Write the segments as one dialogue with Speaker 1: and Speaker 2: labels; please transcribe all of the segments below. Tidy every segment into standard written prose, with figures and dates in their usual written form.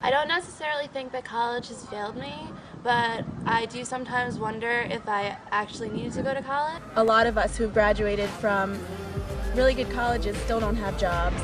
Speaker 1: I don't necessarily think that college has failed me, but I do sometimes wonder if I actually needed to go to college.
Speaker 2: A lot of us who've graduated from really good colleges still don't have jobs.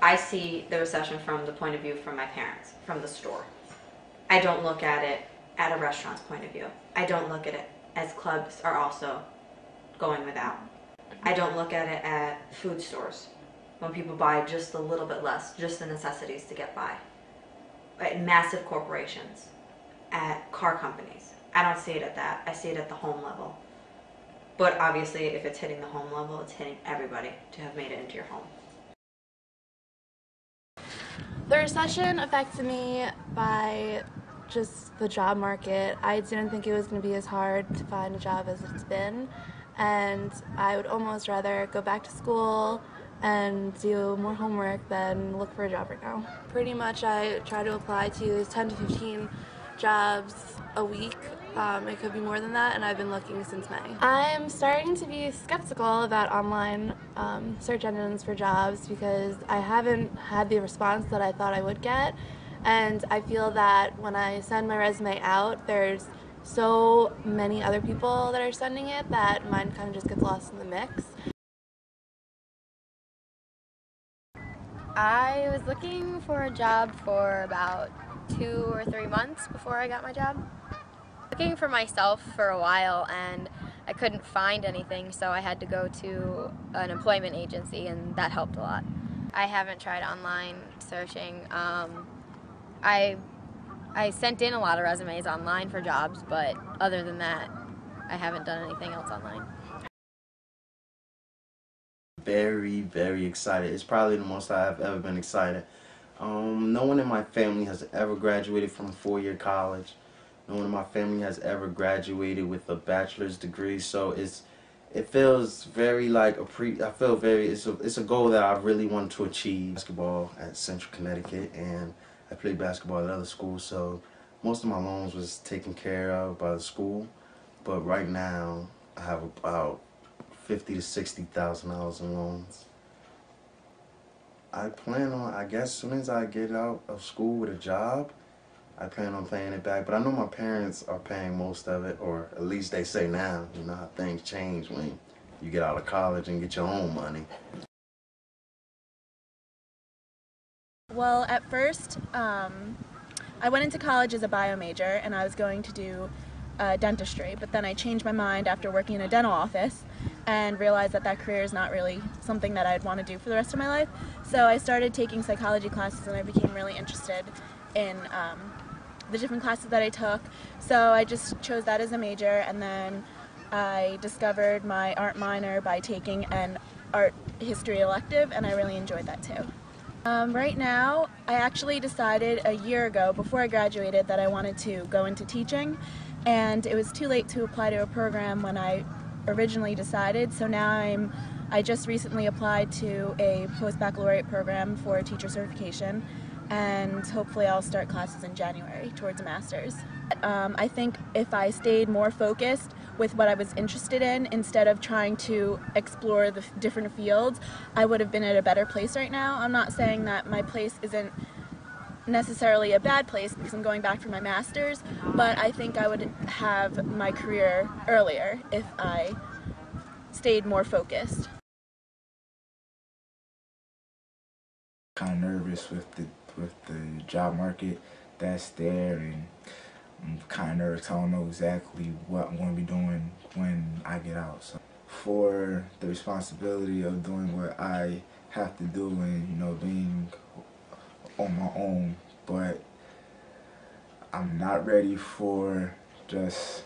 Speaker 3: I see the recession from the point of view from my parents, from the store. I don't look at it at a restaurant's point of view. I don't look at it as clubs are also going without. I don't look at it at food stores when people buy just a little bit less, just the necessities to get by. At massive corporations, at car companies. I don't see it at that. I see it at the home level. But obviously, if it's hitting the home level, it's hitting everybody to have made it into your home.
Speaker 1: The recession affected me by just the job market. I didn't think it was going to be as hard to find a job as it's been, and I would almost rather go back to school and do more homework than look for a job right now. Pretty much I try to apply to 10 to 15 jobs a week. It could be more than that, and I've been looking since May. I'm starting to be skeptical about online search engines for jobs because I haven't had the response that I thought I would get, and I feel that when I send my resume out, there's so many other people that are sending it that mine kind of just gets lost in the mix.
Speaker 4: I was looking for a job for about 2 or 3 months before I got my job. Looking for myself for a while, and I couldn't find anything, so I had to go to an employment agency, and that helped a lot. I haven't tried online searching. I sent in a lot of resumes online for jobs, but other than that, I haven't done anything else online.
Speaker 5: Very, very excited. It's probably the most I've ever been excited. No one in my family has ever graduated from a 4-year college. No one in my family has ever graduated with a bachelor's degree, so it feels very like it's a goal that I really want to achieve. Basketball at Central Connecticut, and I played basketball at other schools, so most of my loans was taken care of by the school. But right now, I have about $50,000 to $60,000 in loans. I plan on, I guess, as soon as I get out of school with a job, I plan on paying it back. But I know my parents are paying most of it, or at least they say now. You know how things change when you get out of college and get your own money.
Speaker 2: Well, at first, I went into college as a bio major, and I was going to do dentistry, but then I changed my mind after working in a dental office and realized that that career is not really something that I'd want to do for the rest of my life. So I started taking psychology classes, and I became really interested in the different classes that I took. So I just chose that as a major, and then I discovered my art minor by taking an art history elective, and I really enjoyed that too. Right now, I actually decided a year ago, before I graduated, that I wanted to go into teaching, and it was too late to apply to a program when I originally decided, so now I just recently applied to a post-baccalaureate program for teacher certification, and hopefully I'll start classes in January towards a master's. I think if I stayed more focused with what I was interested in instead of trying to explore the different fields, I would have been at a better place right now. I'm not saying that my place isn't necessarily a bad place because I'm going back for my master's, but I think I would have my career earlier if I stayed more focused.
Speaker 6: Kind of nervous with the job market that's there, and I'm kind of nervous. I don't know exactly what I'm going to be doing when I get out. So for the responsibility of doing what I have to do and, you know, being on my own, but I'm not ready for just,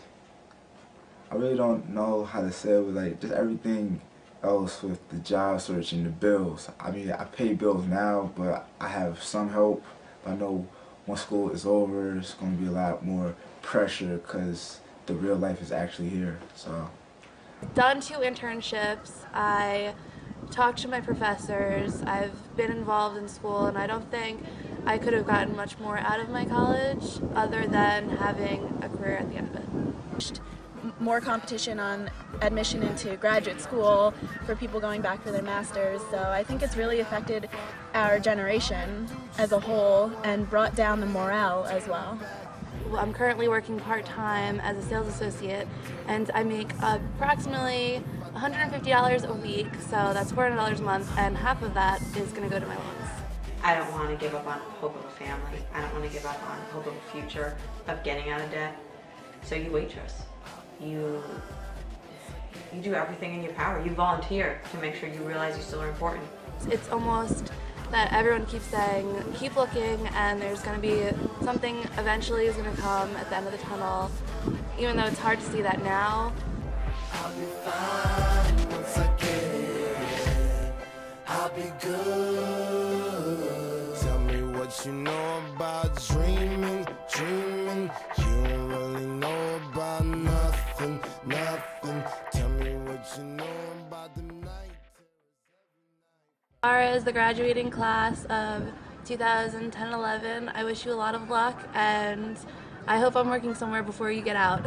Speaker 6: I really don't know how to say it, but like just everything else with the job search and the bills. I mean, I pay bills now, but I have some help. I know once school is over, it's going to be a lot more pressure because the real life is actually here. So.
Speaker 1: Done 2 internships. I talked to my professors. I've been involved in school, and I don't think I could have gotten much more out of my college other than having a career at the end of it.
Speaker 2: More competition on admission into graduate school for people going back for their masters, so I think it's really affected our generation as a whole and brought down the morale as well.
Speaker 1: I'm currently working part-time as a sales associate, and I make approximately $150 a week, so that's $400 a month, and half of that is going to go to my loans.
Speaker 3: I don't want to give up on hope of a family. I don't want to give up on hope of a future, of getting out of debt. So you waitress. You do everything in your power. You volunteer to make sure you realize you still are important.
Speaker 1: It's almost that everyone keeps saying, keep looking, and there's going to be something eventually is going to come at the end of the tunnel, even though it's hard to see that now.
Speaker 7: I'll be fine once I get it. I'll be good. Tell me what you know about dreaming, dreaming. You don't really know about nothing, nothing. Tell me what you know about the night.
Speaker 1: As far as the graduating class of 2010-11, I wish you a lot of luck, and I hope I'm working somewhere before you get out.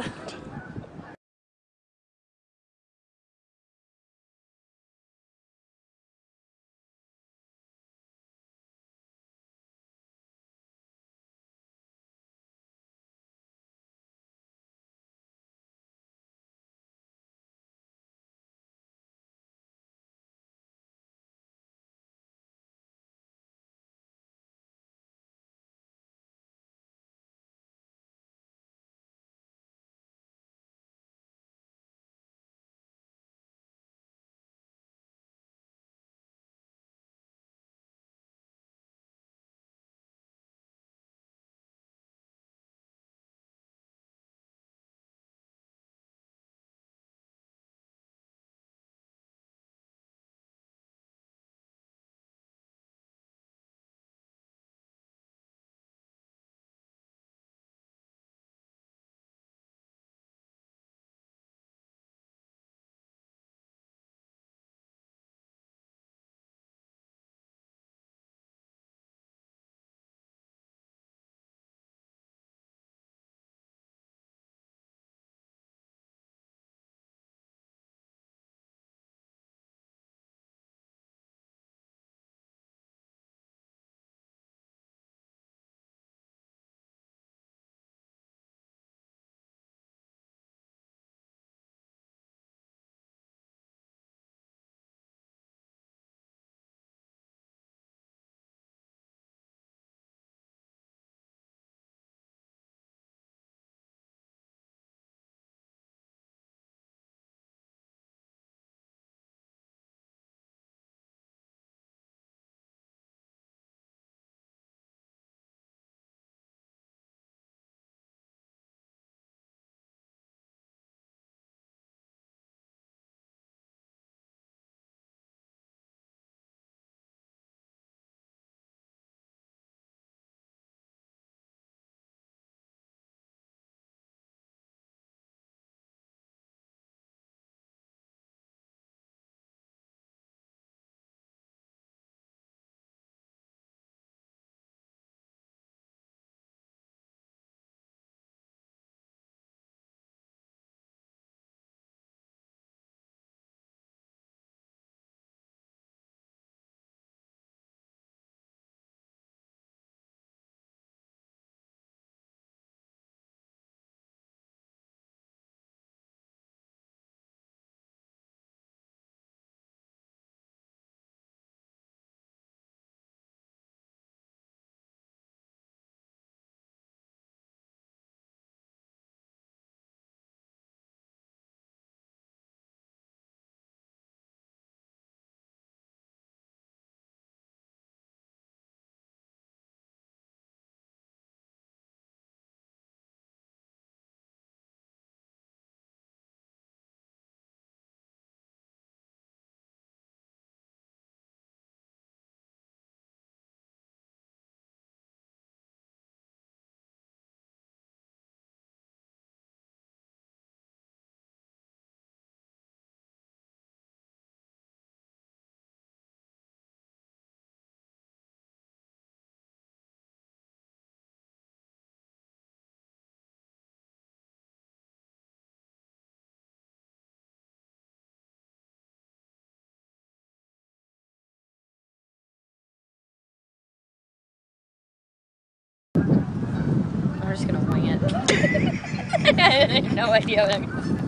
Speaker 4: I'm just gonna wing it. I have no idea what I'm